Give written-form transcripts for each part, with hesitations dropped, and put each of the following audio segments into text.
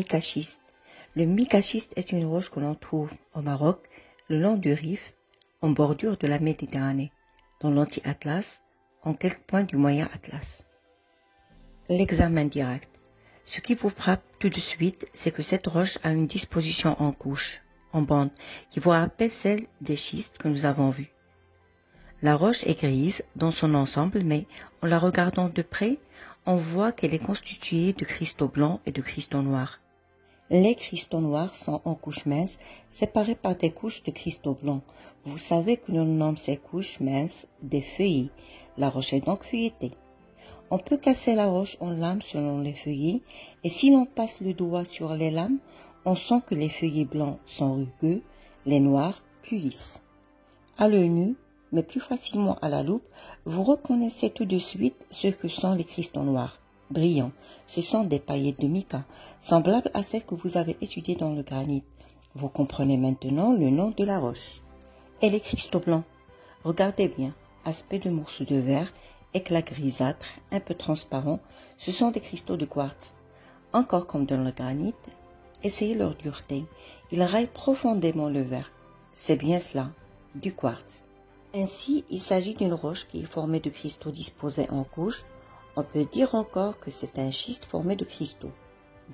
micaschiste. Le micaschiste est une roche que l'on trouve au Maroc, le long du Rif, en bordure de la Méditerranée, dans l'anti-Atlas, en quelques points du moyen Atlas. L'examen direct. Ce qui vous frappe tout de suite, c'est que cette roche a une disposition en couches, en bandes, qui vous rappelle celle des schistes que nous avons vus. La roche est grise dans son ensemble, mais en la regardant de près, on voit qu'elle est constituée de cristaux blancs et de cristaux noirs. Les cristaux noirs sont en couches minces, séparées par des couches de cristaux blancs. Vous savez que l'on nomme ces couches minces des feuillets. La roche est donc feuilletée. On peut casser la roche en lames selon les feuillets, et si l'on passe le doigt sur les lames, on sent que les feuillets blancs sont rugueux, les noirs plus lisses. À l'œil nu, mais plus facilement à la loupe, vous reconnaissez tout de suite ce que sont les cristaux noirs, brillants. Ce sont des paillettes de mica, semblables à celles que vous avez étudiées dans le granit. Vous comprenez maintenant le nom de la roche. Et les cristaux blancs, regardez bien, aspect de morceaux de verre, éclat grisâtre, un peu transparent, ce sont des cristaux de quartz. Encore comme dans le granit, essayez leur dureté, ils raillent profondément le verre. C'est bien cela, du quartz. Ainsi, il s'agit d'une roche qui est formée de cristaux disposés en couches. On peut dire encore que c'est un schiste formé de cristaux.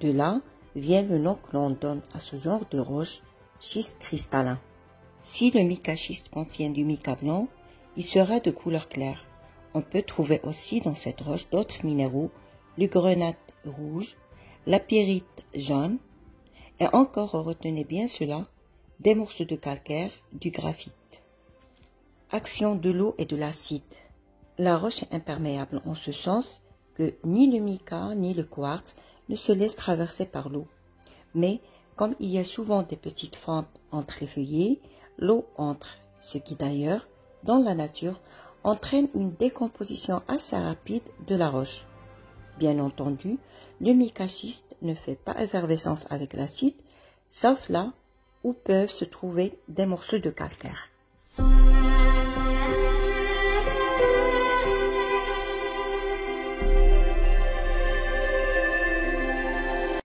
De là vient le nom que l'on donne à ce genre de roche, schiste cristallin. Si le micaschiste contient du mica blanc, il sera de couleur claire. On peut trouver aussi dans cette roche d'autres minéraux, le grenat rouge, la pyrite jaune, et encore, retenez bien cela, des morceaux de calcaire, du graphite. Action de l'eau et de l'acide. La roche est imperméable en ce sens que ni le mica ni le quartz ne se laissent traverser par l'eau. Mais comme il y a souvent des petites fentes entre les feuillets, l'eau entre, ce qui d'ailleurs, dans la nature, entraîne une décomposition assez rapide de la roche. Bien entendu, le micaschiste ne fait pas effervescence avec l'acide, sauf là où peuvent se trouver des morceaux de calcaire.